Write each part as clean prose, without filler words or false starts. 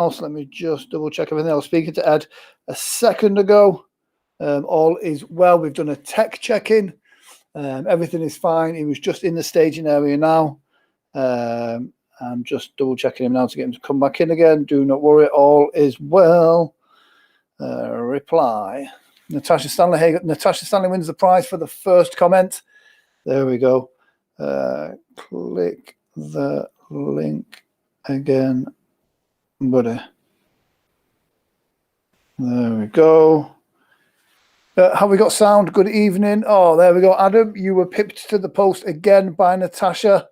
else. Let me just double check everything. I was speaking to Ed a second ago. All is well. We've done a tech check-in. Everything is fine. He was just in the staging area now. I'm just double checking him now to get him to come back in again. Do not worry, all is well. Reply. Natasha Stanley wins the prize for the first comment. There we go. Click the link again, buddy. There we go. Have we got sound? Good evening. Oh, there we go. Adam, you were pipped to the post again by Natasha.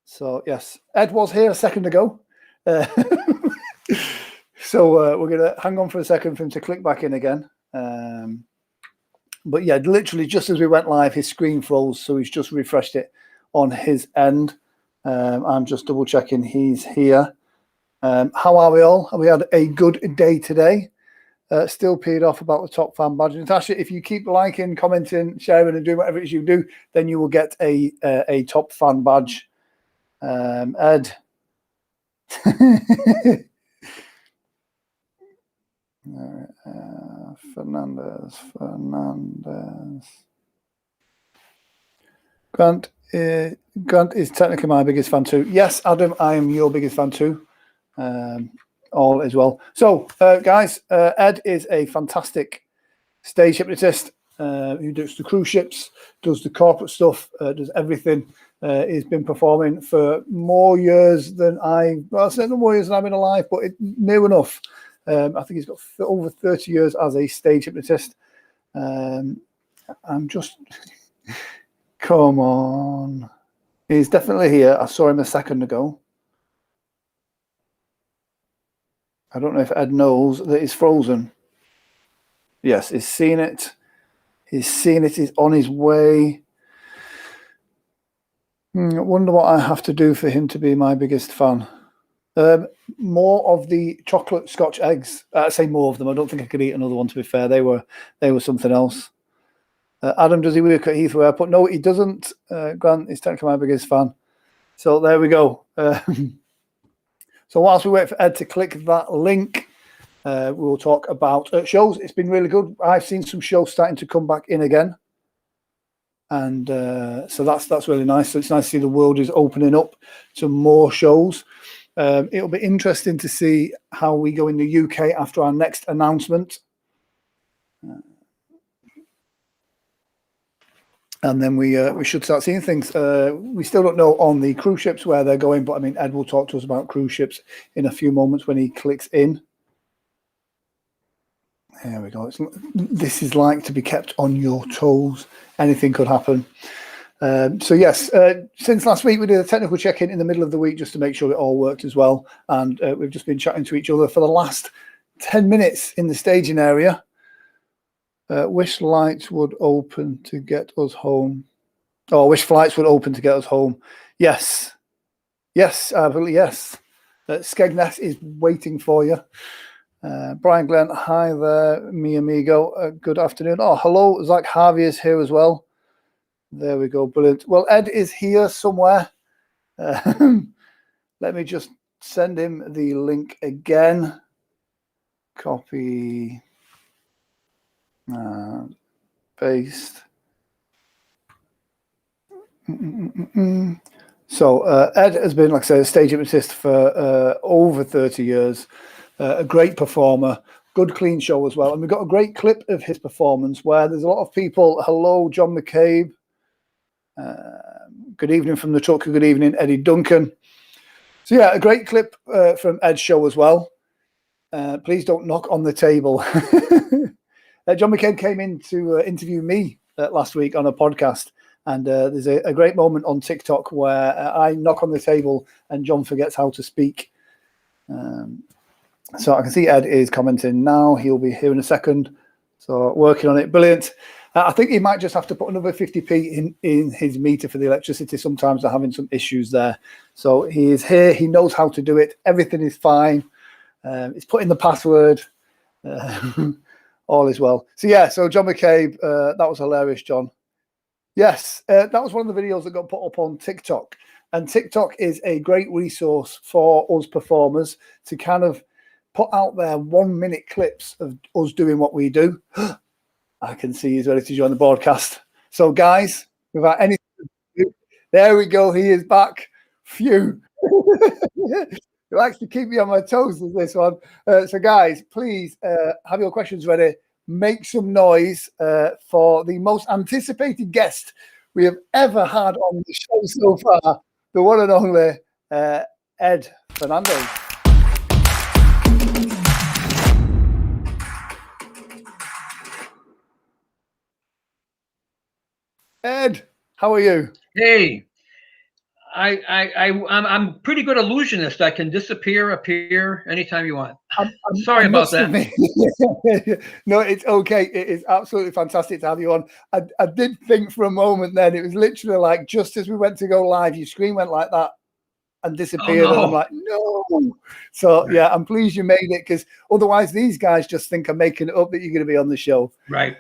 So, yes, Ed was here a second ago. So we're going to hang on for a second for him to click back in again. But yeah, literally just as we went live, his screen froze. So he's just refreshed it on his end. I'm just double checking he's here. How are we all? Have we had a good day today? Still peed off about the top fan badge. Natasha, if you keep liking, commenting, sharing, and doing whatever it is you do, then you will get a top fan badge. Ed. Fernandez. Grant is technically my biggest fan too. Yes, Adam, I am your biggest fan too. All as well. So, guys, Ed is a fantastic stage hypnotist who does the cruise ships, does the corporate stuff, does everything. He's been performing for more years than certainly more years than I've been alive, but near enough. I think he's got over 30 years as a stage hypnotist. I'm just, come on. He's definitely here. I saw him a second ago. I don't know if Ed knows that he's frozen. Yes, he's seen it. He's seen it. He's on his way. I wonder what I have to do for him to be my biggest fan. More of the chocolate Scotch eggs. I say more of them. I don't think I could eat another one, to be fair. They were something else. Adam, does he work at Heathrow Airport? No, he doesn't. Grant is technically my biggest fan. So there we go. So whilst we wait for Ed to click that link, we'll talk about shows. It's been really good. I've seen some shows starting to come back in again. And so that's really nice. So it's nice to see the world is opening up to more shows. It'll be interesting to see how we go in the UK after our next announcement. And then we should start seeing things. We still don't know on the cruise ships where they're going, but I mean, Ed will talk to us about cruise ships in a few moments when he clicks in. There we go. This is like to be kept on your toes. Anything could happen. So yes, since last week we did a technical check-in in the middle of the week just to make sure it all worked as well. And we've just been chatting to each other for the last 10 minutes in the staging area. Wish lights would open to get us home. Oh, wish flights would open to get us home. Yes. Yes, absolutely, yes. Skegness is waiting for you. Brian Glenn, hi there, mi amigo. Good afternoon. Oh, hello, Zach Harvey is here as well. There we go, brilliant. Well, Ed is here somewhere. Let me just send him the link again. Copy. Paste. So Ed has been, like I said, a stage hypnotist for over 30 years. A great performer, good clean show as well. And we've got a great clip of his performance where there's a lot of people. Hello, John McCabe. Good evening from the truck. Good evening, Eddie Duncan. So yeah, a great clip from Ed's show as well. Please don't knock on the table. John McCabe came in to interview me last week on a podcast. And there's a great moment on TikTok where I knock on the table and John forgets how to speak. So I can see Ed is commenting now. He'll be here in a second. So working on it. Brilliant. I think he might just have to put another 50p in his meter for the electricity. Sometimes they're having some issues there. So he is here. He knows how to do it. Everything is fine. He's put in the password. All is well. So yeah, so John McCabe, that was hilarious, John. Yes, that was one of the videos that got put up on TikTok. And TikTok is a great resource for us performers to kind of put out there 1 minute clips of us doing what we do. I can see he's ready to join the broadcast. So guys, without anything to do, there we go. He is back. Phew. You actually keep me on my toes with this one. So guys, please have your questions ready. Make some noise for the most anticipated guest we have ever had on the show so far, the one and only Ed Fernadez. Ed, how are you? Hey, I'm pretty good illusionist. I can disappear, appear anytime you want. Sorry about that. No, it's okay. It is absolutely fantastic to have you on. I did think for a moment then, it was literally like just as we went to go live, your screen went like that and disappeared. Oh, no. And I'm like, no. So right. Yeah, I'm pleased you made it, because otherwise these guys just think I'm making it up that you're going to be on the show. Right.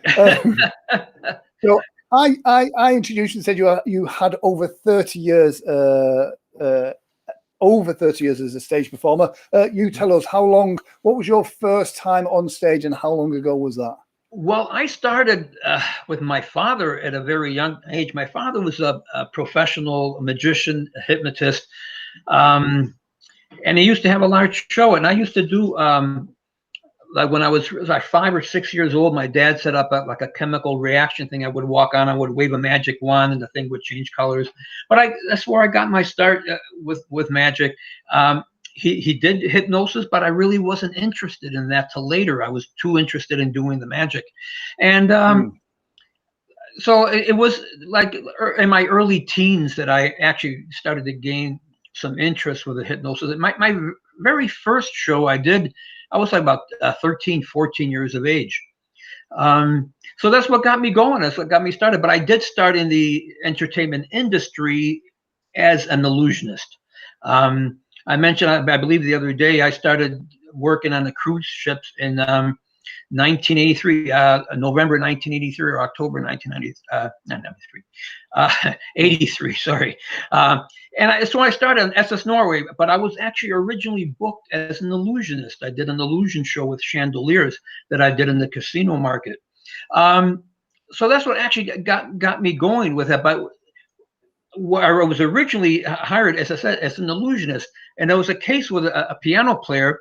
So I introduced you and said you had over 30 years as a stage performer. You tell us what was your first time on stage and how long ago was that? Well, I started with my father at a very young age. My father was a professional magician, a hypnotist, and he used to have a large show. And I used to do, like when I was like 5 or 6 years old, my dad set up like a chemical reaction thing. I would walk on, I would wave a magic wand, and the thing would change colors. But that's where I got my start with magic. He did hypnosis, but I really wasn't interested in that till later. I was too interested in doing the magic. And so it was like in my early teens that I actually started to gain some interest with the hypnosis. My very first show I did, I was like about 13, 14 years of age. So that's what got me going. That's what got me started. But I did start in the entertainment industry as an illusionist. I mentioned, I believe the other day, I started working on the cruise ships in 1983, November 1983 or October 83, sorry. So I started on SS Norway, but I was actually originally booked as an illusionist. I did an illusion show with chandeliers that I did in the casino market. So that's what actually got me going with it. But I was originally hired, as I said, as an illusionist. And there was a case with a piano player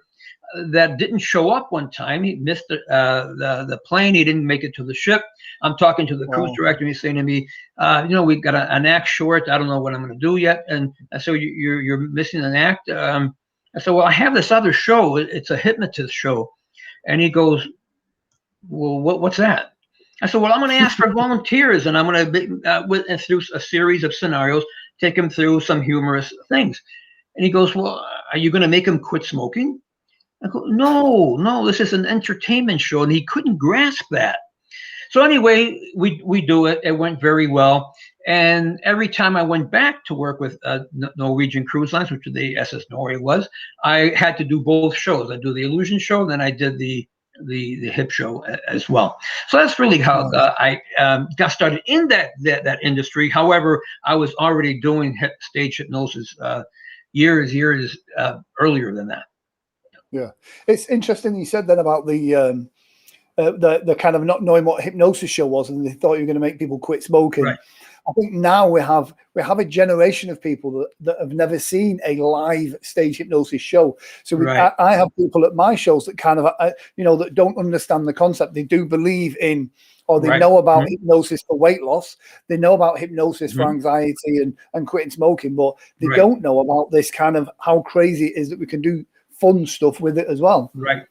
that didn't show up one time. He missed the plane. He didn't make it to the ship. I'm talking to the cruise director, and he's saying to me, we've got an act short. I don't know what I'm going to do yet. And I said, you're missing an act. I said, well, I have this other show. It's a hypnotist show. And he goes, well, what's that? I said, well, I'm going to ask for volunteers, and I'm going to, through a series of scenarios, take them through some humorous things. And he goes, well, are you going to make them quit smoking? I go, no, this is an entertainment show. And he couldn't grasp that. So anyway, we do it. It went very well. And every time I went back to work with Norwegian Cruise Lines, which the SS Norway was, I had to do both shows. I do the illusion show, then I did the hip show as well. So that's really how I got started in that industry. However, I was already doing stage hypnosis years earlier than that. Yeah, it's interesting you said then about the kind of not knowing what hypnosis show was, and they thought you were going to make people quit smoking. Right. I think now we have a generation of people that have never seen a live stage hypnosis show. So I have people at my shows that kind of that don't understand the concept. They do believe in, or they know about hypnosis for weight loss. They know about hypnosis for anxiety and quitting smoking, but they don't know about this kind of how crazy it is that we can do fun stuff with it as well. Right.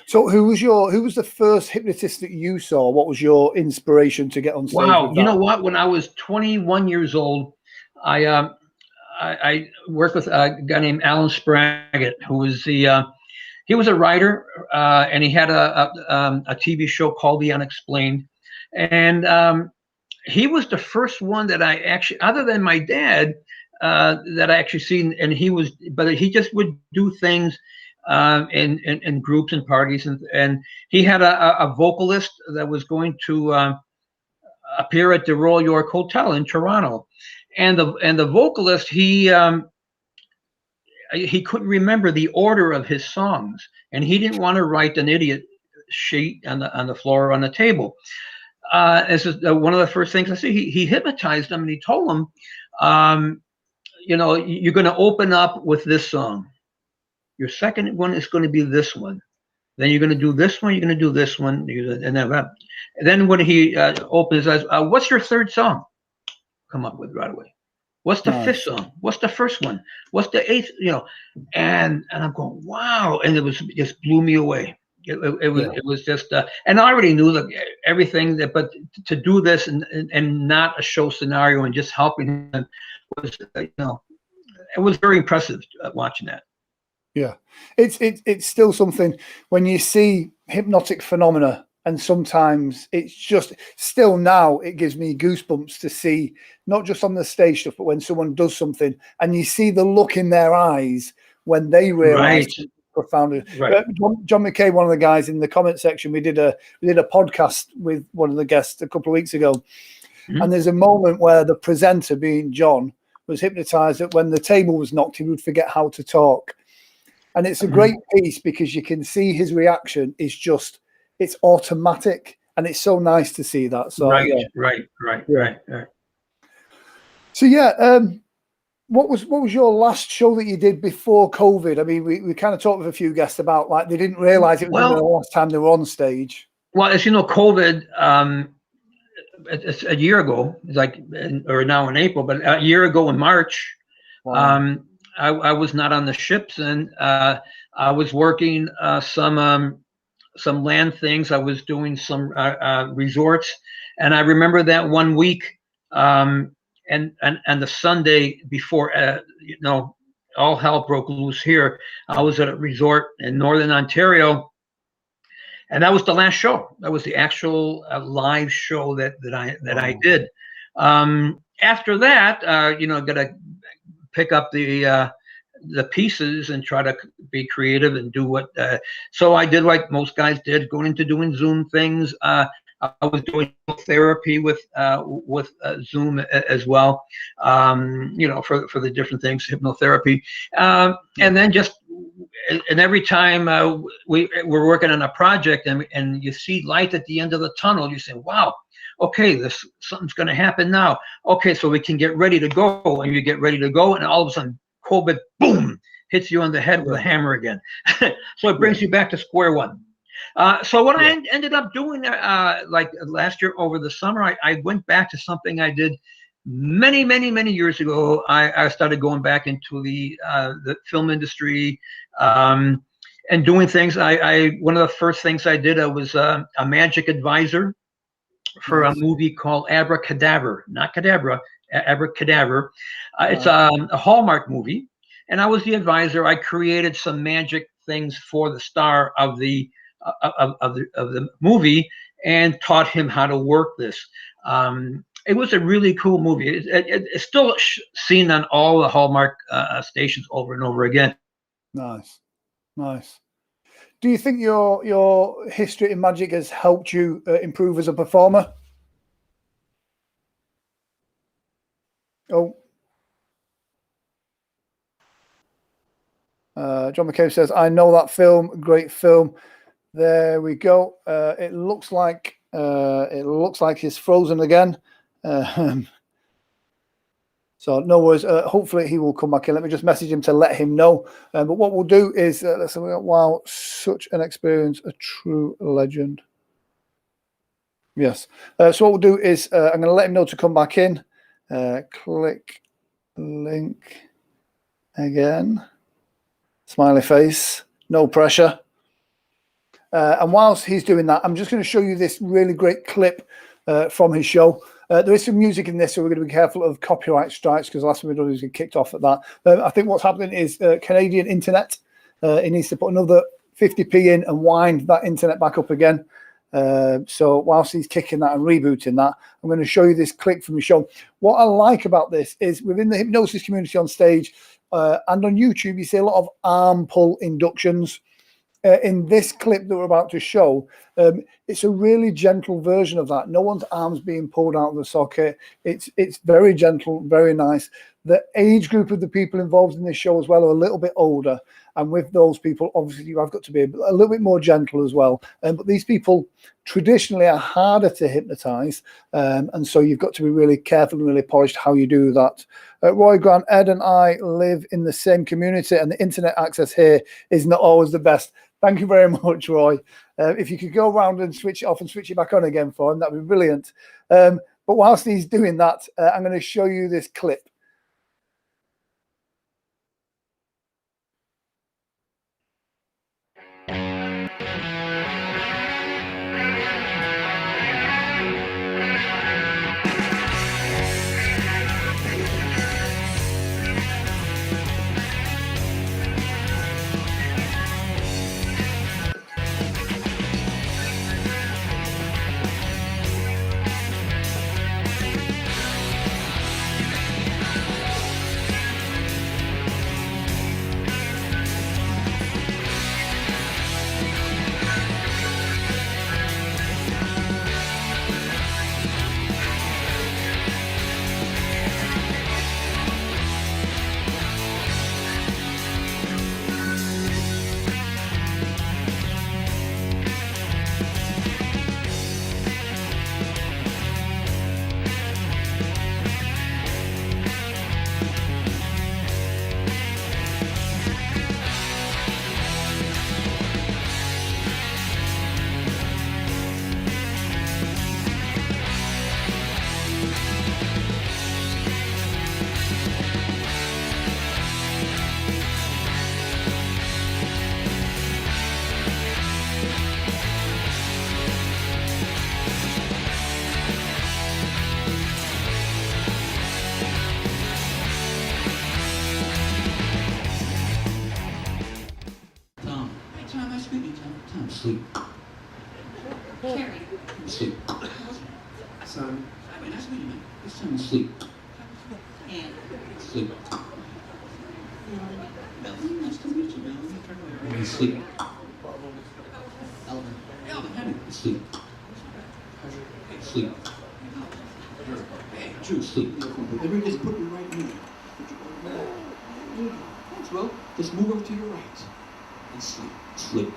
So who was the first hypnotist that you saw? What was your inspiration to get on stage? Wow, you know what? When I was 21 years old, I worked with a guy named Alan Spraggett, who was he was a writer, and he had a TV show called The Unexplained, and he was the first one that I actually, other than my dad, that I actually seen, and he just would do things in groups and parties, and he had a vocalist that was going to appear at the Royal York Hotel in Toronto, and the vocalist, he couldn't remember the order of his songs, and he didn't want to write an idiot sheet on the floor or on the table. This is one of the first things I see. He hypnotized them, and he told them, you're going to open up with this song. Your second one is going to be this one. Then you're going to do this one. You're going to do this one, and then when he opens his eyes, what's your third song? Come up with right away. What's the fifth song? What's the first one? What's the eighth? And I'm going, wow, and it just blew me away. It was just, and I already knew everything but to do this and not a show scenario and just helping him was, it was very impressive watching that. Yeah, it's still something when you see hypnotic phenomena, and sometimes it's just still now it gives me goosebumps to see, not just on the stage stuff, but when someone does something and you see the look in their eyes when they realize profoundly. Right. John McKay, one of the guys in the comment section, we did a podcast with one of the guests a couple of weeks ago, and there's a moment where the presenter, being John, was hypnotized that when the table was knocked, he would forget how to talk. And it's a great piece because you can see his reaction is just, it's automatic, and it's so nice to see that. So right. So what was your last show that you did before COVID? I mean, we kind of talked with a few guests about like they didn't realize it was the last time they were on stage. Well, as you know, COVID, it's a year ago, or now in April, but a year ago in March, I was not on the ships, and I was working some land things. I was doing some resorts, and I remember that one week, and the Sunday before, all hell broke loose here. I was at a resort in Northern Ontario, and that was the last show. That was the actual live show that I did. After that, got to pick up the pieces and try to be creative and do what. So I did like most guys did, going into doing Zoom things. I was doing therapy with Zoom as well, for the different things, hypnotherapy, and then and every time we're working on a project and you see light at the end of the tunnel, you say, wow, okay, something's going to happen now. Okay, so we can get ready to go, and you get ready to go, and all of a sudden, COVID, boom, hits you on the head with a hammer again. So it brings you back to square one. So what I ended up doing, like last year over the summer, I went back to something I did many, many, many years ago. I started going back into the film industry and doing things. One of the first things I did, I was a magic advisor for a movie called Abracadabra, not Cadabra, Abracadabra. It's a Hallmark movie, and I was the advisor. I created some magic things for the star of the movie and taught him how to work this. It was a really cool movie. It's still seen on all the Hallmark stations over and over again. Nice. Do you think your history in magic has helped you improve as a performer? John McCabe says, I know that film, great film. There we go. It looks like he's frozen again. So no worries. Hopefully he will come back in. Let me just message him to let him know. But what we'll do is, wow, such an experience, a true legend. Yes. So what we'll do is I'm going to let him know to come back in. Click link again. Smiley face. No pressure. And whilst he's doing that, I'm just going to show you this really great clip from his show. There is some music in this, so we're going to be careful of copyright strikes because the last thing we do is get kicked off at that. I think what's happening is Canadian internet. It needs to put another 50p in and wind that internet back up again. So whilst he's kicking that and rebooting that, I'm going to show you this clip from the show. What I like about this is within the hypnosis community on stage and on YouTube, you see a lot of arm pull inductions. in this clip that we're about to show, it's a really gentle version of that. No one's arms being pulled out of the socket. It's very gentle, very nice. The age group of the people involved in this show as well are a little bit older. And with those people, obviously, you have got to be a little bit more gentle as well. But these people traditionally are harder to hypnotize. And so you've got to be really careful and really polished how you do that. Roy Grant, Ed and I live in the same community, and the internet access here is not always the best. Thank you very much, Roy. If you could go around and switch it off and switch it back on again for him, that'd be brilliant. But whilst he's doing that, I'm going to show you this clip. Sleep. Carrie. Sleep. Son. Hi, nice to meet you, man. It's time to sleep. And. Sleep. Melvin, nice to meet you, Melvin. Sleep. Elvin. Elvin, Henry. Sleep. Sleep. Hey, Drew, sleep. Everybody's putting your right knee. Thanks, Will. Just move over to your right. And sleep. Sleep.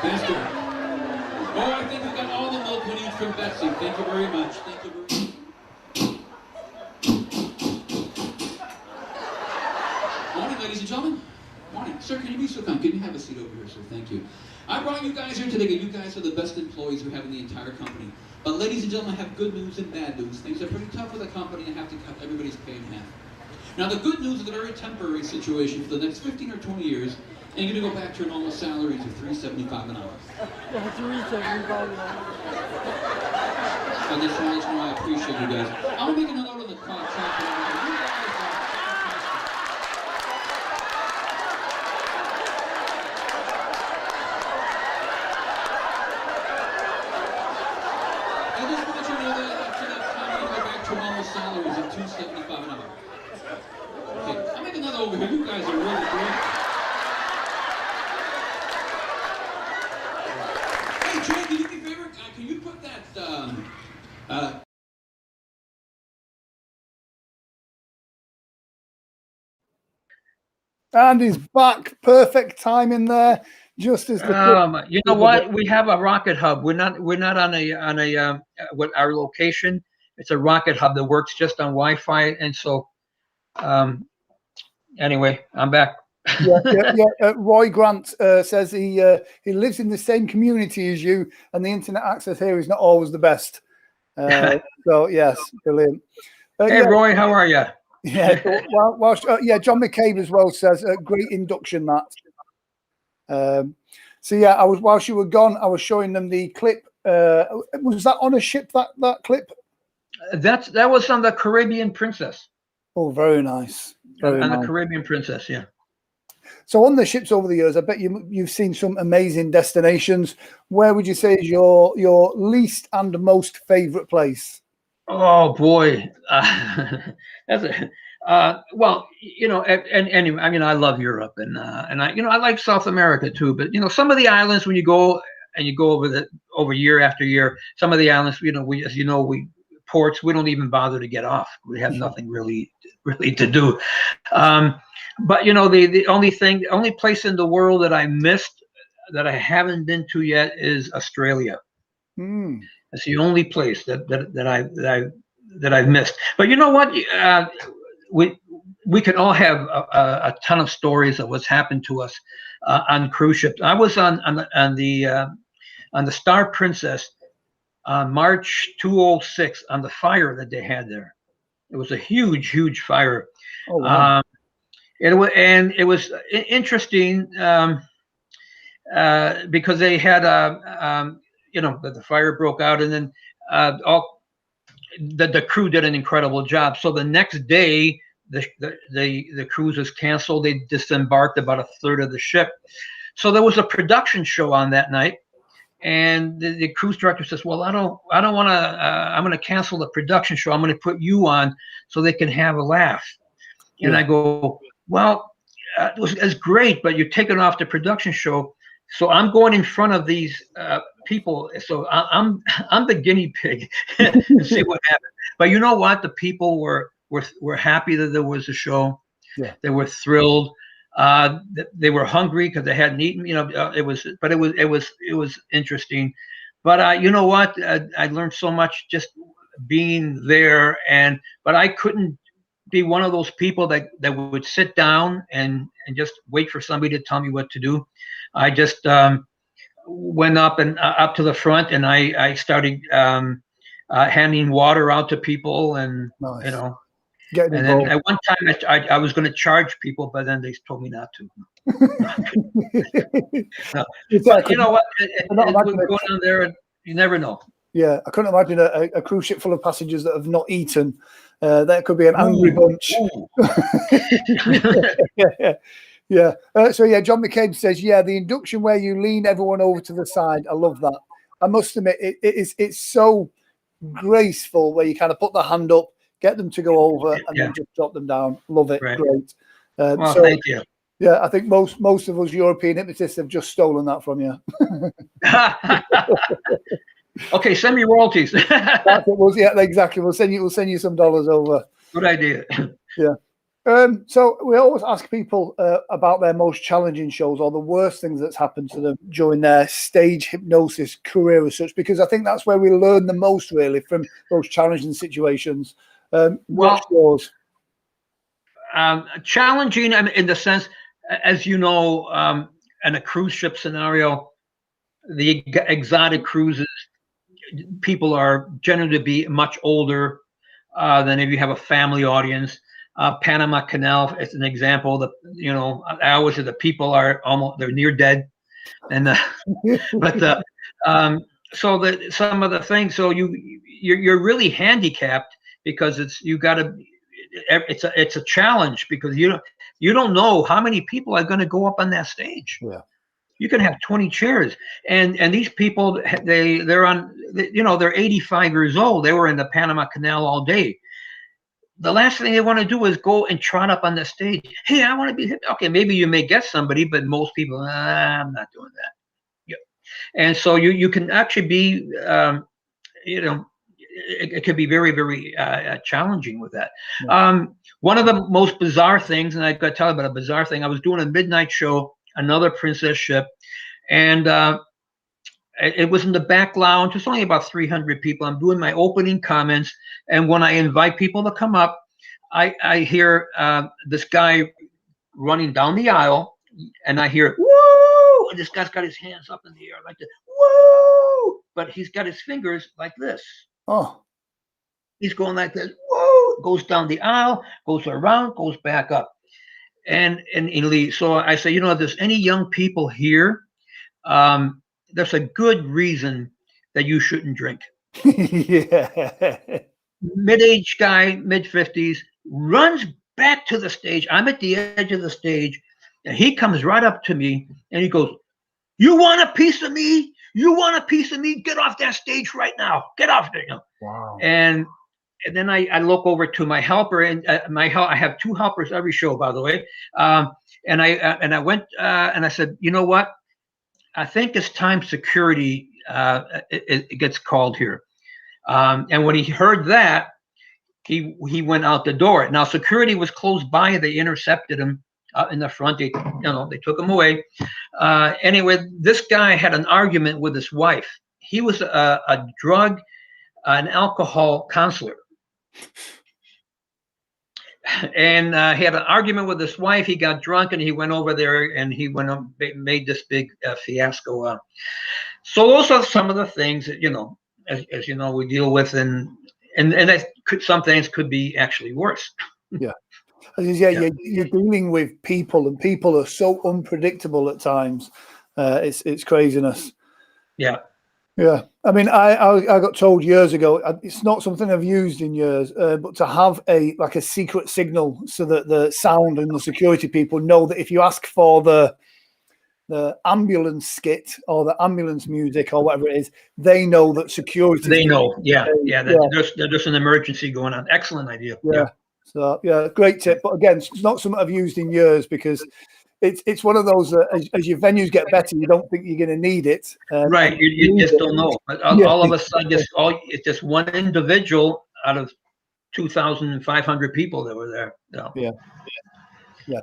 Bester. Oh, I think we got all the milk we need from Betsy. Thank you very much. Thank you very much. Morning, ladies and gentlemen. Morning. Sir, can you be so kind? Can you have a seat over here, sir? Thank you. I brought you guys here today because you guys are the best employees we have in the entire company. But ladies and gentlemen, I have good news and bad news. Things are pretty tough with the company and have to cut everybody's pay in half. Now, the good news is a very temporary situation for the next 15 or 20 years, and you're going to go back to your normal salaries of $3.75 an hour. Yeah, $3.75 an hour. And that's why I appreciate you guys. I'm making a note on the contract. I just want you to know that after that time, you go back to your normal salaries of $2.75 an hour. Okay, I'll make another over here. You guys are really great. Hey, Jay, can you do me a favor? Can you put that, And he's back. Perfect timing there. Just as the you know what? We have a rocket hub. We're not on a what our location. It's a rocket hub that works just on Wi-Fi, and so anyway, I'm back. Roy Grant says he lives in the same community as you, and the internet access here is not always the best. So yes, brilliant. Hey, Roy, how are you? Yeah, John McCabe as well says great induction that. So yeah, whilst you were gone, I was showing them the clip. Was that on a ship? That clip? That was on the Caribbean Princess. Oh, very nice. Very nice. The Caribbean Princess, yeah. So on the ships over the years, I bet you've seen some amazing destinations. Where would you say is your least and most favorite place? Oh boy, that's a well, and I mean, I love Europe, and I like South America too. But some of the islands, when you go and you go over year after year, some of the islands, we, as we ports, we don't even bother to get off. We have nothing really to do. Um, but the only place in the world that I missed that I haven't been to yet is Australia. Mm. That's the only place that I've missed. But you know what? We we can all have a ton of stories of what's happened to us on cruise ships. I was on the Star Princess on March 206 on the fire that they had there. It was a huge fire. Oh, wow. It was interesting because they had the fire broke out, and then all the crew did an incredible job. So the next day, the cruise was canceled. They disembarked about a third of the ship. So there was a production show on that night, and the cruise director says, "Well, I don't want to. I'm going to cancel the production show. I'm going to put you on so they can have a laugh." And I go, "Well, it's great, but you're taking off the production show." So I'm going in front of these people. So I'm the guinea pig to see what happens. But you know what? The people were happy that there was a show. Yeah. They were thrilled. They were hungry because they hadn't eaten. It was interesting. But you know what? I learned so much just being there, but I couldn't be one of those people that would sit down and just wait for somebody to tell me what to do. I just went up to the front, and I started handing water out to people, and Nice. and then at one time I was going to charge people, but then they told me not to. No. But you know what? Going on there, you never know. Yeah, I couldn't imagine a cruise ship full of passengers that have not eaten. That could be an angry bunch. Yeah. So yeah, John McCabe says, yeah, the induction where you lean everyone over to the side. I love that. I must admit, it's so graceful where you kind of put the hand up, get them to go over, and then just drop them down. Love it. Right. Great. Well, thank you. Yeah, I think most of us European hypnotists have just stolen that from you. Okay, send me royalties. That's it. Yeah, exactly. We'll send you some dollars over. Good idea. Yeah. So we always ask people about their most challenging shows or the worst things that's happened to them during their stage hypnosis career as such, because I think that's where we learn the most, really, from those challenging situations. What's yours? Challenging in the sense, as you know, in a cruise ship scenario, the exotic cruises, people are generally to be much older than if you have a family audience. Panama Canal is an example. I always say the people are they're near dead, and so that some of the things. So you're really handicapped because it's a challenge because you don't know how many people are going to go up on that stage. Yeah. You can have 20 chairs, and these people they're 85 years old. They were in the Panama Canal all day. The last thing they want to do is go and trot up on the stage. Hey, I want to be hip. Okay, maybe you may get somebody, but most people, I'm not doing that. Yeah, and so you can actually be, it could be very, very challenging with that. Yeah. One of the most bizarre things, and I've got to tell you about a bizarre thing. I was doing a midnight show, another princess ship, and it was in the back lounge. It's only about 300 people. I'm doing my opening comments, and when I invite people to come up, I hear this guy running down the aisle, and I hear woo! And this guy's got his hands up in the air like this, woo! But he's got his fingers like this. Oh, he's going like this, woo! Goes down the aisle, goes around, goes back up, and he leaves. So I say, if there's any young people here, there's a good reason that you shouldn't drink. Yeah. Mid-age guy, mid-50s, runs back to the stage. I'm at the edge of the stage, and he comes right up to me, and he goes, "You want a piece of me? You want a piece of me? Get off that stage right now. Get off there." Wow. And I look over to my helper, and I have two helpers every show, by the way. And I went and I said, you know what? I think it's time security it gets called here. And when he heard that, he went out the door. Now security was close by. They intercepted him in the front. They took him away. Anyway, this guy had an argument with his wife. He was a drug, an alcohol counselor. And he had an argument with his wife. He got drunk and he went over there and he made this big fiasco. So those are some of the things that, as you know, we deal with, and that some things could be actually worse. Yeah. You're dealing with people, and people are so unpredictable at times. It's craziness. Yeah. Yeah. I mean, I got told years ago, it's not something I've used in years, but to have a secret signal so that the sound and the security people know that if you ask for the ambulance skit or the ambulance music or whatever it is, they know that security. They know. Yeah. There's an emergency going on. Excellent idea. Yeah. So great tip. But again, it's not something I've used in years because it's one of those as your venues get better, you don't think you're going to need it. Right. You just don't know. But all of a sudden, it's just one individual out of 2,500 people that were there. So. Yeah.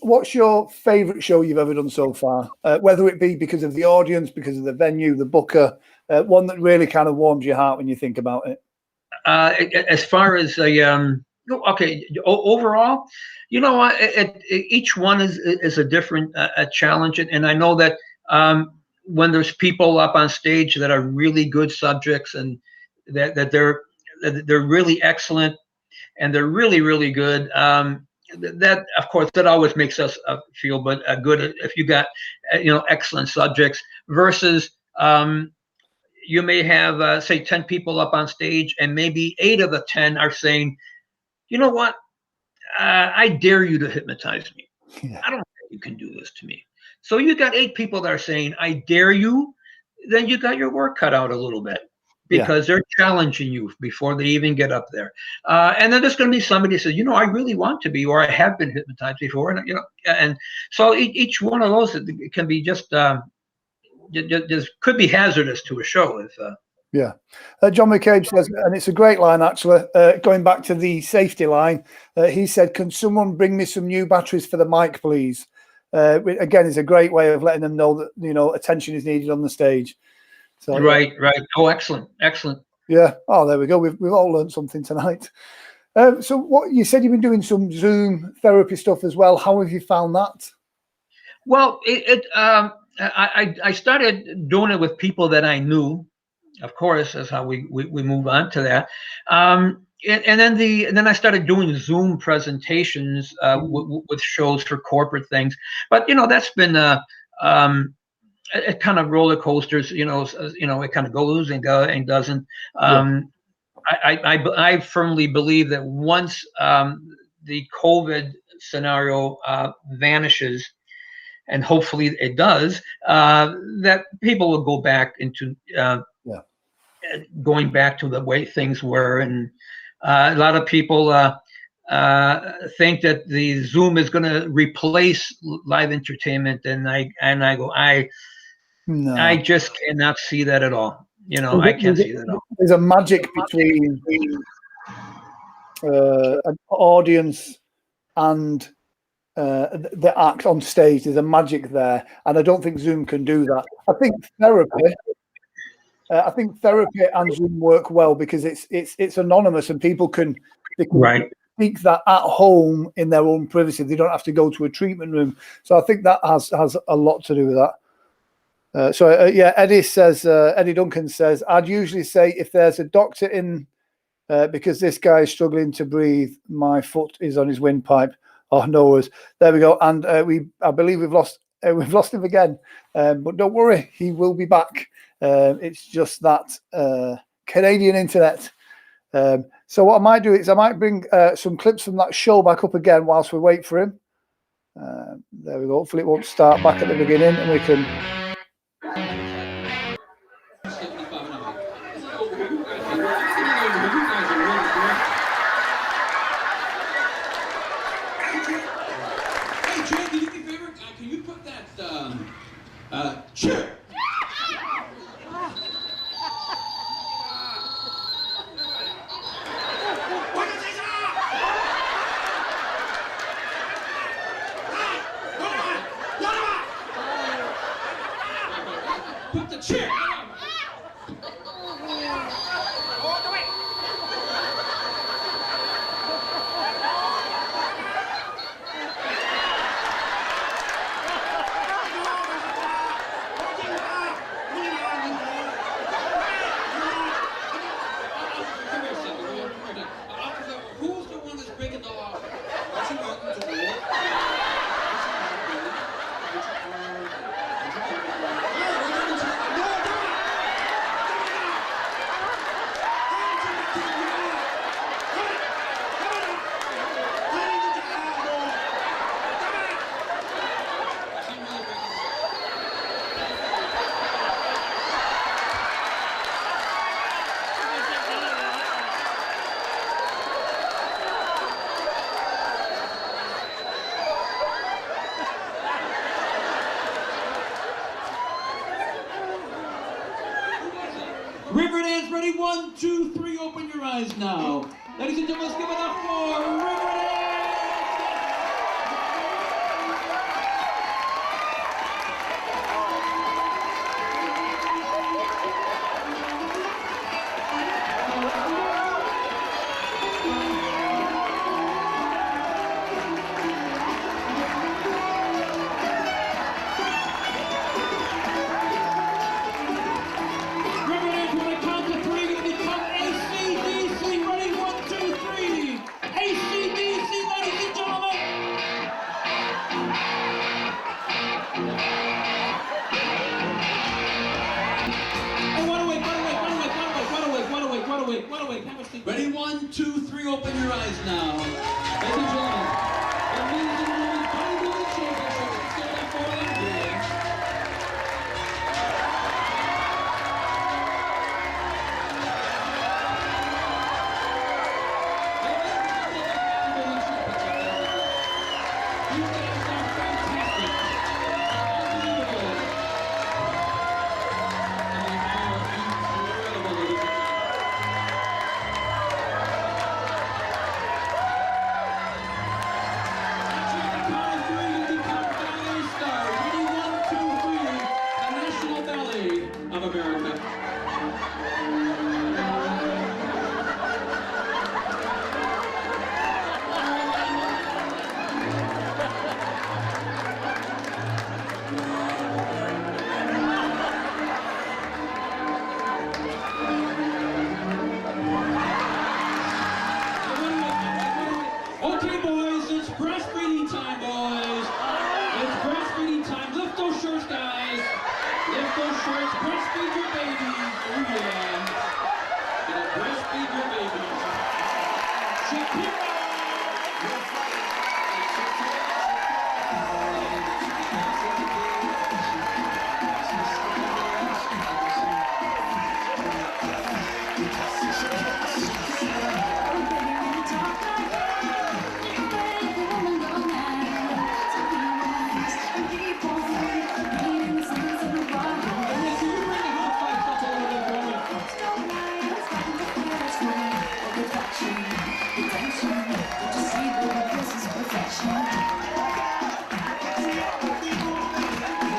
What's your favorite show you've ever done so far? Whether it be because of the audience, because of the venue, the booker, one that really kind of warms your heart when you think about it. As far as overall, each one is a different challenge, and I know that when there's people up on stage that are really good subjects and that they're really excellent and they're really, really good. That of course that always makes us feel good if you got excellent subjects versus you may have say 10 people up on stage and maybe 8 of the 10 are saying, you know what, I dare you to hypnotize me. Yeah. I don't think you can do this to me. So you got 8 people that are saying I dare you, then you got your work cut out a little bit. Because they're challenging you before they even get up there. And then there's going to be somebody who says, I really want to be, or I have been hypnotized before. And so each one of those can be just could be hazardous to a show. John McCabe says, and it's a great line, actually, going back to the safety line. He said, can someone bring me some new batteries for the mic, please? Again, it's a great way of letting them know that, attention is needed on the stage. So, right. Oh, excellent. Yeah. Oh, there we go. We've all learned something tonight. So what you said, you've been doing some Zoom therapy stuff as well. How have you found that? Well, I started doing it with people that I knew. Of course, that's how we move on to that. And then I started doing Zoom presentations with shows for corporate things. But that's been it kind of roller coasters, it kind of goes and doesn't. I firmly believe that once the COVID scenario vanishes, and hopefully it does, that people will go back into going back to the way things were. And a lot of people think that the Zoom is going to replace live entertainment, and I go, no. I just cannot see that at all. I can't see that at all. There's a magic between an audience and the act on stage. There's a magic there, and I don't think Zoom can do that. I think therapy and Zoom work well because it's anonymous and people can speak that at home in their own privacy. They don't have to go to a treatment room. So I think that has a lot to do with that. Eddie Duncan says, I'd usually say if there's a doctor in, because this guy is struggling to breathe, my foot is on his windpipe. Oh, no worries. There we go. And I believe we've lost him again. But don't worry, he will be back. It's just that Canadian internet. So what I might do is I might bring some clips from that show back up again whilst we wait for him. There we go. Hopefully it won't start back at the beginning and we can. the chair. Who's the one that's breaking the law? What's your button to the wall? Riverdance, ready? 1, 2, 3, open your eyes now. Ladies and gentlemen, let's give it up for Riverdance! Ready? 1, 2, 3, open your eyes now. Ladies and gentlemen, bodybuilding championship. Let's give it up for them, please. You guys are fantastic. Unbelievable. And you are incredible, ladies and gentlemen. Of America. Okay, boys, it's breastfeeding time, boys. It's breastfeeding time. Lift those shirts, guys. Lift those shirts. Breastfeed your babies. Oh, yeah. Gonna breastfeed your babies. Shakira!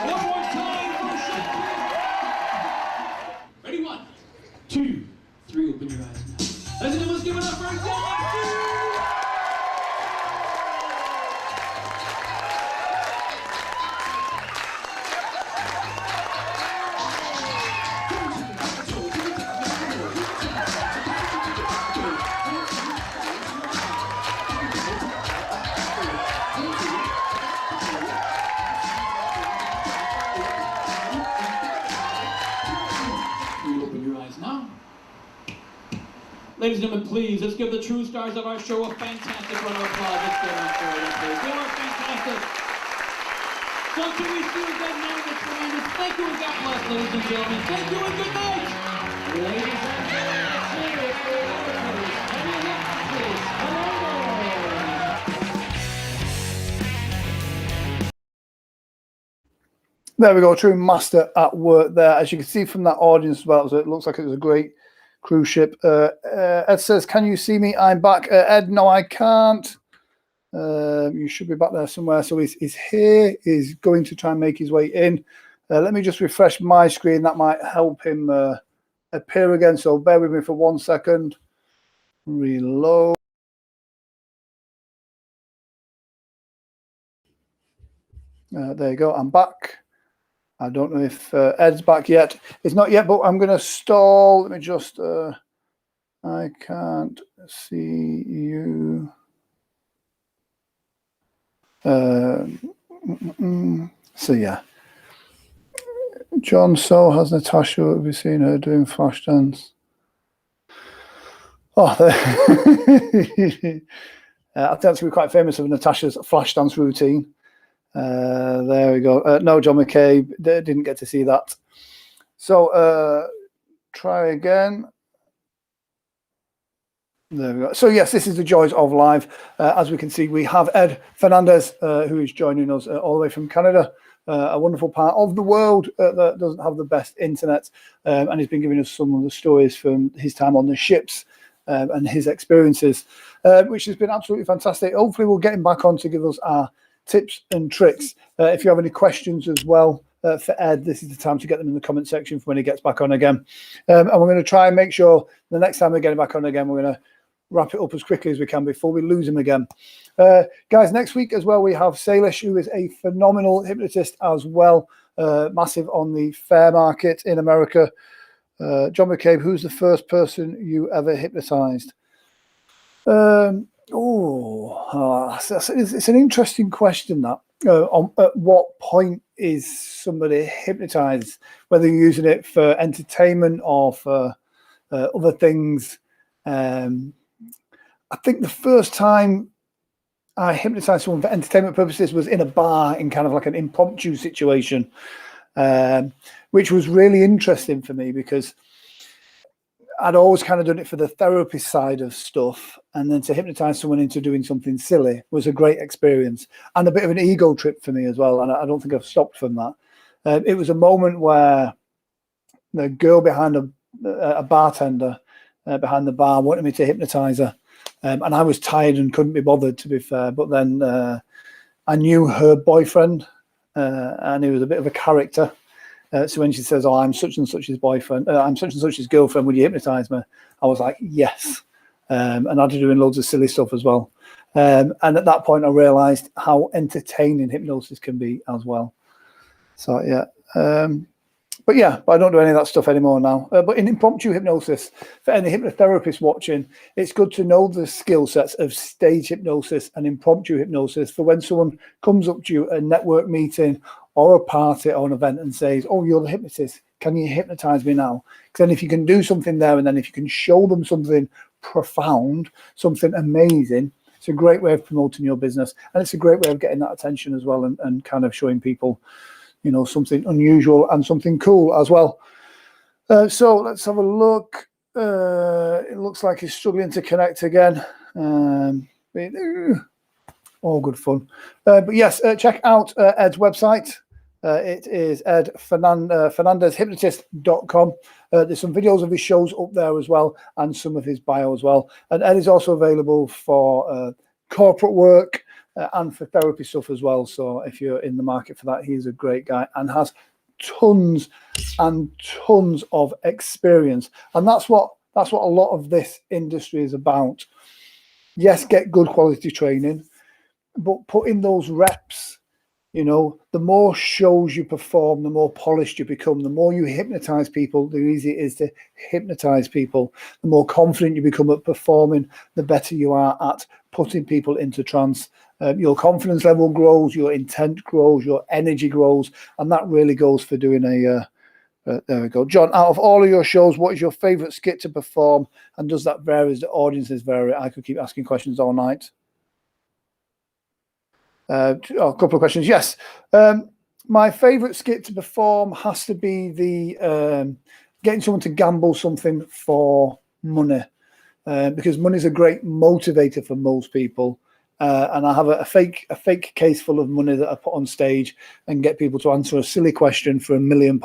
One more time for Shakira. Ready? 1, 2, 3, open your eyes now. Ladies and gentlemen, let's give it up for Galaxy! Ladies and gentlemen, please, let's give the true stars of our show a fantastic round of applause. Let's get on for them, please. They are fantastic. So until we see you again now in the tremendous, thank you and God bless, ladies and gentlemen. Thank you and good night. Ladies and There we go, true master at work there. As you can see from that audience as well, so it looks like it was a great cruise ship. Ed says, can you see me? I'm back. Ed, no, I can't. You should be back there somewhere. So he's here. He's going to try and make his way in. Let me just refresh my screen. That might help him appear again. So bear with me for 1 second. Reload. There you go. I'm back. I don't know if Ed's back yet. It's not yet, but I'm going to stall. Let me just... I can't see you. So yeah. John, so has Natasha. Have you seen her doing flash dance? Oh, I think she'll be quite famous for Natasha's flash dance routine. There we go. No, John McCabe didn't get to see that. So try again. There we go. So yes, this is the joys of live. As we can see, we have Ed Fernandez, who is joining us all the way from Canada, a wonderful part of the world that doesn't have the best internet, and he's been giving us some of the stories from his time on the ships and his experiences, which has been absolutely fantastic. Hopefully we'll get him back on to give us our tips and tricks. If you have any questions as well for Ed, this is the time to get them in the comment section for when he gets back on again. And we're going to try and make sure the next time we get him back on again, we're going to wrap it up as quickly as we can before we lose him again. Guys, next week as well, we have Salish, who is a phenomenal hypnotist as well, massive on the fair market in America. John McCabe, who's the first person you ever hypnotized? It's an interesting question, that. At what point is somebody hypnotized, whether you're using it for entertainment or for other things? I think the first time I hypnotized someone for entertainment purposes was in a bar in kind of like an impromptu situation, which was really interesting for me because I'd always kind of done it for the therapy side of stuff, and then to hypnotize someone into doing something silly was a great experience and a bit of an ego trip for me as well. And I don't think I've stopped from that. It was a moment where the girl behind a bartender behind the bar wanted me to hypnotize her. And I was tired and couldn't be bothered, to be fair. But then I knew her boyfriend, and he was a bit of a character. So when she says, "Oh, I'm such and such's boyfriend, I'm such and such's girlfriend, would you hypnotize me?" I was like, "Yes." And I'd be doing loads of silly stuff as well. And at that point, I realized how entertaining hypnosis can be as well. So yeah. But I don't do any of that stuff anymore now. But in impromptu hypnosis, for any hypnotherapist watching, it's good to know the skill sets of stage hypnosis and impromptu hypnosis for when someone comes up to you at a network meeting or a party or an event and says, "Oh, you're the hypnotist. Can you hypnotize me now?" Because then if you can do something there and then if you can show them something profound, something amazing, it's a great way of promoting your business. And it's a great way of getting that attention as well and kind of showing people, you know, something unusual and something cool as well. So let's have a look. It looks like he's struggling to connect again. All good fun. But yes, check out Ed's website. It is fernandezhypnotist.com. There's some videos of his shows up there as well, and some of his bio as well. And Ed is also available for corporate work and for therapy stuff as well. So if you're in the market for that, he's a great guy and has tons and tons of experience. And that's what a lot of this industry is about. Yes, get good quality training, but put in those reps. You know, the more shows you perform, the more polished you become. The more you hypnotize people, the easier it is to hypnotize people. The more confident you become at performing, the better you are at putting people into trance. Your confidence level grows, your intent grows, your energy grows, and that really goes for doing there we go. John, out of all of your shows, what is your favorite skit to perform, and does that vary as the audiences vary? I could keep asking questions all night. A couple of questions. Yes. My favorite skit to perform has to be the getting someone to gamble something for money, because money is a great motivator for most people. And I have a fake case full of money that I put on stage and get people to answer a silly question for £1 million,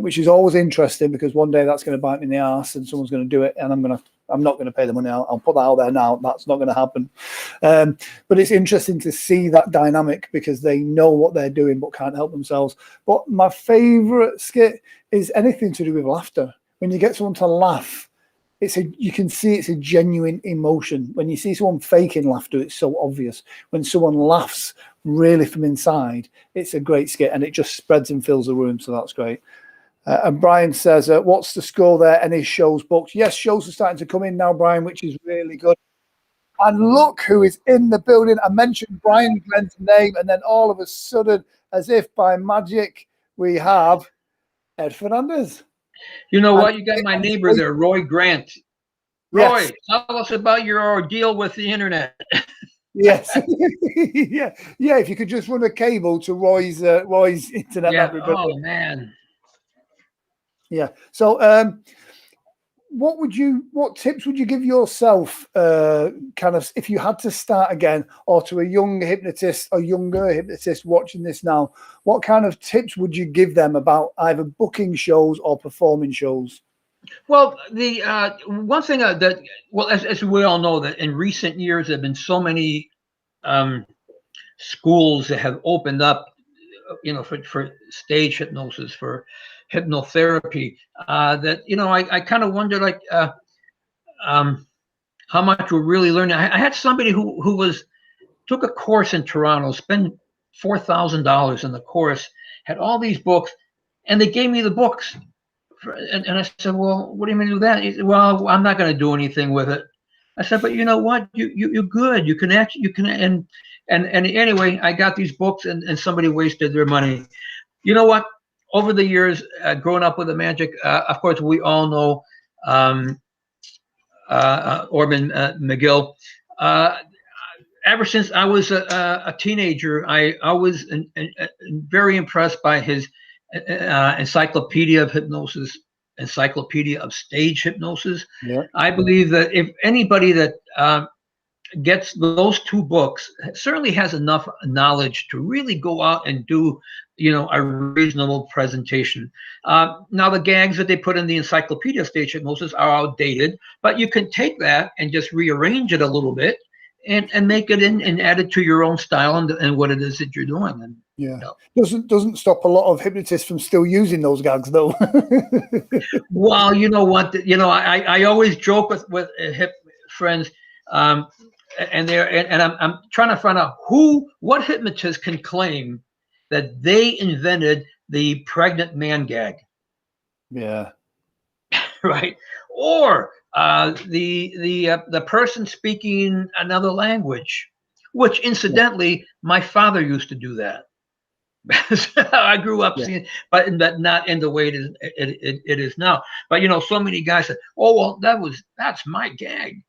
which is always interesting because one day that's going to bite me in the arse and someone's going to do it and I'm going to I'm not going to pay the money. I'll put that out there now. That's not going to happen. But it's interesting to see that dynamic because they know what they're doing but can't help themselves. But my favorite skit is anything to do with laughter. When you get someone to laugh, you can see it's a genuine emotion. When you see someone faking laughter, it's so obvious. When someone laughs really from inside, it's a great skit, and it just spreads and fills the room. So that's great. And Brian says, what's the score there? Any shows booked? Yes, shows are starting to come in now, Brian, which is really good. And look who is in the building. I mentioned Brian Glenn's name, and then all of a sudden, as if by magic, we have Ed Fernandez. You know what? You got my neighbor there, Roy Grant. Roy, Yes. tell us about your ordeal with the internet. Yes. Yeah. If you could just run a cable to Roy's internet. Yeah. That'd be brilliant. Oh, man. Yeah. So, what tips would you give yourself, kind of, if you had to start again, or to a young hypnotist or younger hypnotist watching this now? What kind of tips would you give them about either booking shows or performing shows? Well, the one thing as we all know, that in recent years there have been so many schools that have opened up, for stage hypnosis, for hypnotherapy, that I kind of wonder, like, how much we're really learning. I had somebody who took a course in Toronto, spent $4,000 in the course, had all these books, and they gave me the books. And I said, well, what do you mean do that? He said, well, I'm not going to do anything with it. I said, but you know what? You're good. You can and anyway, I got these books, and somebody wasted their money. You know what? Over the years, growing up with the magic, of course, we all know Orban McGill. Ever since I was a teenager, I was very impressed by his Encyclopedia of Hypnosis, Encyclopedia of Stage Hypnosis. Yeah. I believe that if anybody that gets those two books certainly has enough knowledge to really go out and do, a reasonable presentation. Now, the gags that they put in the Encyclopedia of Stage Hypnosis are outdated, but you can take that and just rearrange it a little bit and make it in and add it to your own style and what it is that you're doing. And yeah, doesn't stop a lot of hypnotists from still using those gags, though. Well, you know what? I always joke with hip friends, and I'm trying to find out what hypnotist can claim that they invented the pregnant man gag. Yeah. Right. Or the person speaking another language, which incidentally, my father used to do that. I grew up seeing, but not in the way it is now. But so many guys said, "Oh well, that's my gag."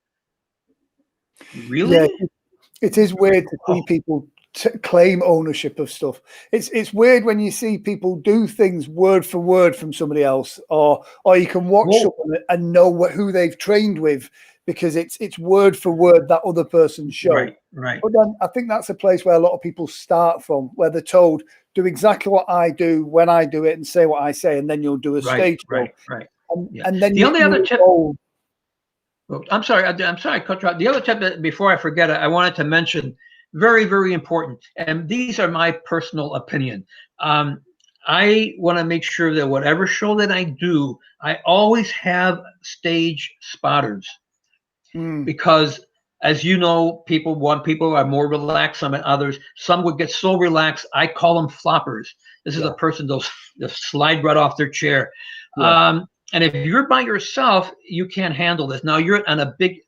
Really? Yeah, it is weird to see people claim ownership of stuff. It's weird when you see people do things word for word from somebody else, or you can watch someone and know who they've trained with because it's word for word that other person's show. Right. But then I think that's a place where a lot of people start from, where they're told, do exactly what I do when I do it and say what I say, and then you'll do a stage show. Right. And then the only other tip. Oh, I'm sorry, Coach Rod. The other tip that, before I forget it, I wanted to mention, very, very important, and these are my personal opinion. I want to make sure that whatever show that I do, I always have stage spotters, because, as you know, people are more relaxed, some others. Some would get so relaxed, I call them floppers. This is a person they'll slide right off their chair. Yeah. And if you're by yourself, you can't handle this. Now you're on a big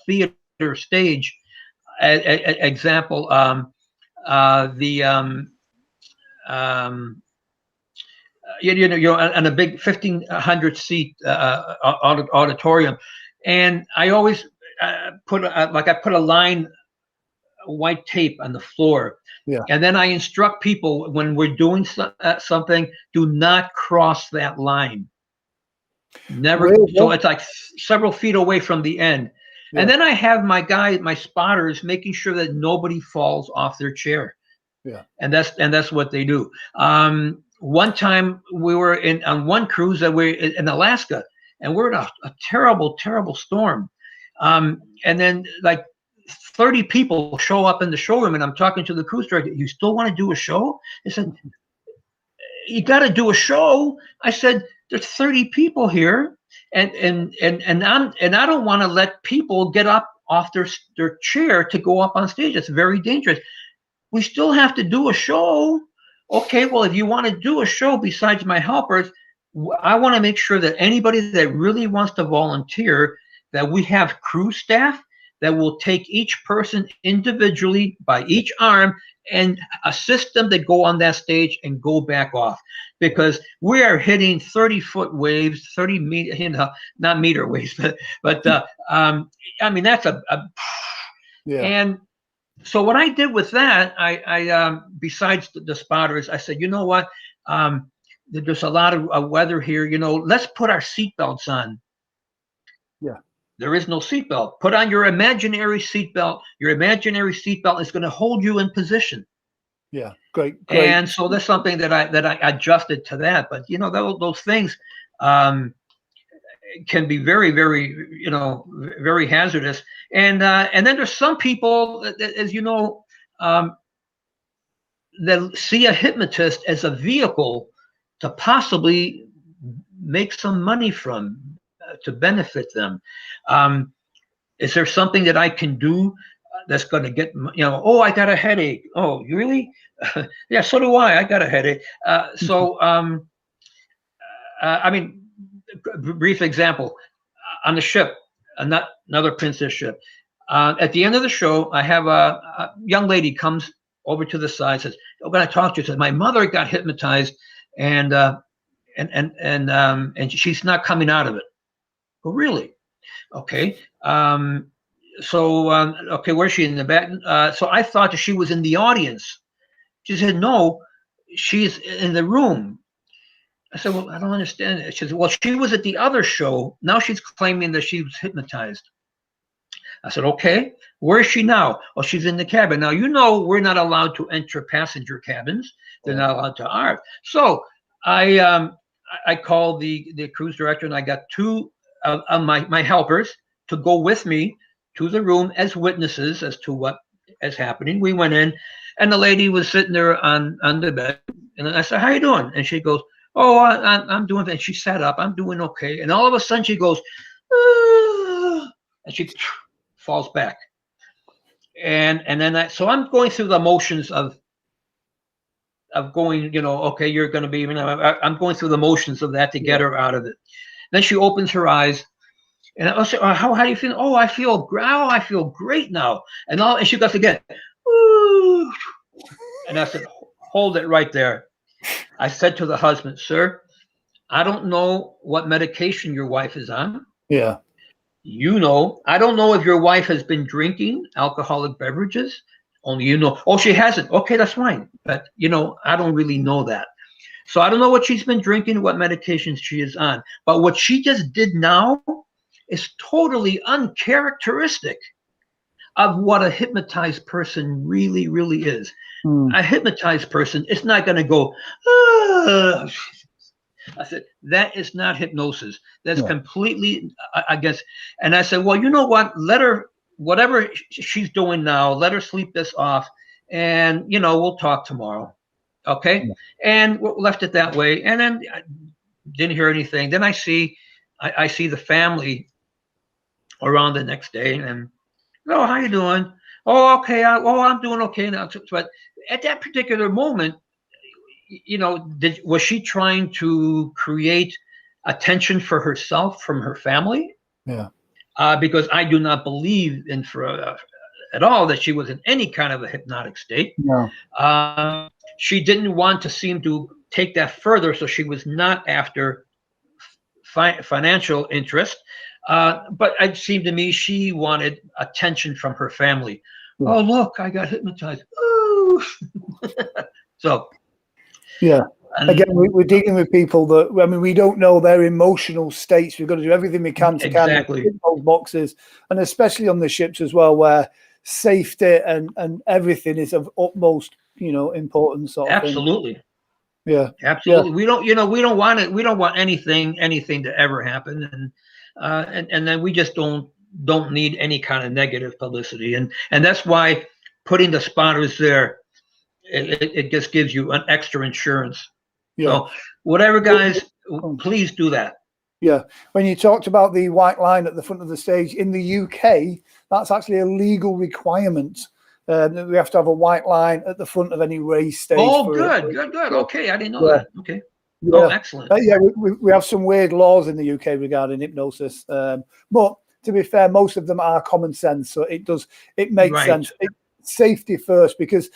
theater stage. Example, on a big 1,500 seat auditorium, and I always put a line, white tape on the floor. Yeah. And then I instruct people, when we're doing something, do not cross that line. Never. Really? So it's like several feet away from the end. Yeah. And then I have my spotters making sure that nobody falls off their chair. Yeah. And that's what they do. One time we were on one cruise that we're in Alaska, and we're in a terrible, terrible storm. And then like 30 people show up in the showroom, and I'm talking to the cruise director. You still want to do a show? I said, you got to do a show. I said, there's 30 people here, and I don't want to let people get up off their chair to go up on stage. It's very dangerous. We still have to do a show. Okay, well, if you want to do a show besides my helpers, I want to make sure that anybody that really wants to volunteer, that we have crew staff that will take each person individually by each arm and assist them to go on that stage and go back off, because we are hitting 30-foot waves, 30 meter, not meter waves, but I mean, that's yeah. And so what I did with that, I besides the spotters, I said, you know what, there's a lot of weather here, let's put our seatbelts on. Yeah. There is no seatbelt. Put on your imaginary seatbelt. Your imaginary seatbelt is going to hold you in position. Yeah, great. And so that's something that I adjusted to that. But those things can be very, very, very hazardous. And then there's some people that, as you know, that see a hypnotist as a vehicle to possibly make some money from, to benefit them. Is there something that I can do that's going to get, oh, I got a headache. Oh, you really? Yeah, so do I. I got a headache. I mean, brief example, on the ship, another princess ship. At the end of the show, I have a young lady comes over to the side, says, "I'm going to talk to you." Says, "My mother got hypnotized, and she's not coming out of it." Oh, really? Okay. Okay, where's she, in the back? So I thought that she was in the audience. She said, "No, she's in the room." I said, "Well, I don't understand it." She said, "Well, she was at the other show. Now she's claiming that she was hypnotized." I said, "Okay, where is she now?" "Oh, she's in the cabin." Now, we're not allowed to enter passenger cabins. They're not allowed to art. So I called the cruise director, and I got two of my helpers to go with me to the room as witnesses as to what is happening. We went in, and the lady was sitting there on the bed, and I said, "How you doing?" And she goes, "Oh, I'm doing," and she sat up, "I'm doing okay." And all of a sudden she goes, "Ah," and she falls back. And then so I'm going through the motions of going, okay, you're going to be, I'm going through the motions of that to get her out of it. Then she opens her eyes, and I say, how do you feel?" "Oh, I feel great now." And she goes again, "Ooh." And I said, "Hold it right there." I said to the husband, "Sir, I don't know what medication your wife is on. Yeah. I don't know if your wife has been drinking alcoholic beverages. Only you know." "Oh, she hasn't." "Okay, that's fine. But, I don't really know that. So I don't know what she's been drinking, what medications she is on. But what she just did now is totally uncharacteristic of what a hypnotized person really, really is." A hypnotized person is not going to go, "Ah." I said, "That is not hypnosis. That's completely against." And I said, "Well, you know what? Let her, whatever she's doing now, let her sleep this off, and we'll talk tomorrow." Okay. And we left it that way. And then I didn't hear anything. Then I see the family around the next day, and, "Oh, how you doing?" "Oh, okay. I'm doing okay now." But at that particular moment, was she trying to create attention for herself from her family? Yeah. Because I do not believe at all that she was in any kind of a hypnotic state. No. She didn't want to seem to take that further, so she was not after financial interest. But it seemed to me she wanted attention from her family. Yeah. "Oh, look, I got hypnotized." Ooh. So. Yeah. Again, we're dealing with people that, we don't know their emotional states. We've got to do everything we can to kind of tick those boxes, and especially on the ships as well, where safety and everything is of utmost, importance. Sort of Absolutely. Thing. Yeah. Absolutely. Yeah. We don't want it. We don't want anything to ever happen, and then we just don't don't need any kind of negative publicity, and that's why putting the spotters there, it just gives you an extra insurance. Yeah. So whatever, guys, please do that. Yeah. When you talked about the white line at the front of the stage in the UK, that's actually a legal requirement. That we have to have a white line at the front of any race stage. Oh, good. Okay, I didn't know that. Okay. Yeah. Oh, excellent. Yeah, we have some weird laws in the UK regarding hypnosis, but to be fair, most of them are common sense, so it makes sense. Safety first, because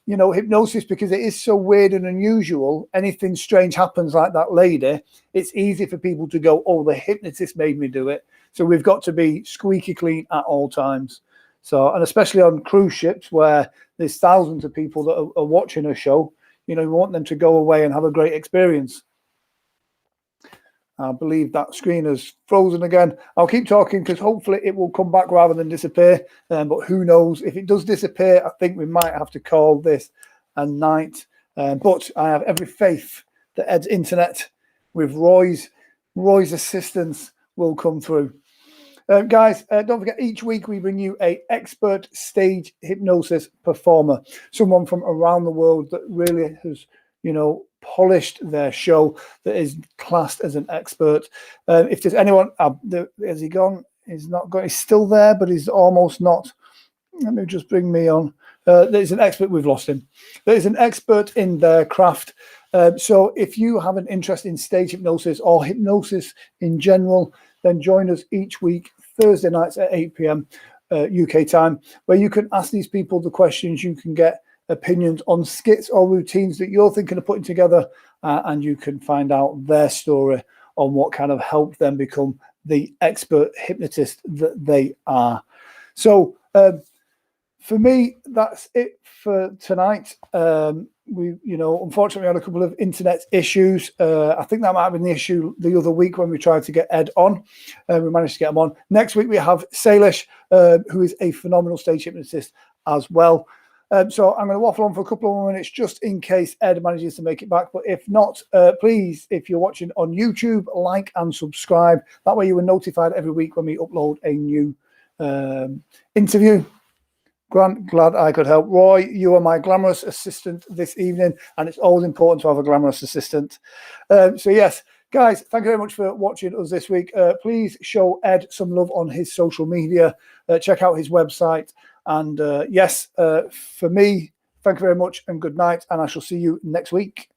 hypnosis, because it is so weird and unusual. Anything strange happens, like that lady, it's easy for people to go, "Oh, the hypnotist made me do it." So we've got to be squeaky clean at all times. So, and especially on cruise ships where there's thousands of people that are watching a show, we want them to go away and have a great experience. I believe that screen is frozen again. I'll keep talking because hopefully it will come back rather than disappear. But who knows? If it does disappear, I think we might have to call this a night. But I have every faith that Ed's internet, with Roy's assistance, will come through. Guys, don't forget, each week we bring you an expert stage hypnosis performer, someone from around the world that really has, polished their show, that is classed as an expert. If there's anyone, has he gone? He's not gone. He's still there, but he's almost not. Let me just bring me on. There's an expert. We've lost him. There's an expert in their craft. So if you have an interest in stage hypnosis or hypnosis in general, then join us each week, Thursday nights at 8 p.m. UK time, where you can ask these people the questions. You can get opinions on skits or routines that you're thinking of putting together, and you can find out their story on what kind of helped them become the expert hypnotist that they are. So for me, that's it for tonight. We, unfortunately, had a couple of internet issues. I think that might have been the issue the other week when we tried to get Ed on. We managed to get him on. Next week, we have Salish, who is a phenomenal stage hypnotist as well. So I'm going to waffle on for a couple of more minutes just in case Ed manages to make it back. But if not, please, if you're watching on YouTube, like and subscribe. That way you are notified every week when we upload a new interview. Grant, glad I could help. Roy, you are my glamorous assistant this evening, and it's always important to have a glamorous assistant. So yes, guys, thank you very much for watching us this week. Please show Ed some love on his social media. Check out his website. And yes, for me, thank you very much and good night. And I shall see you next week.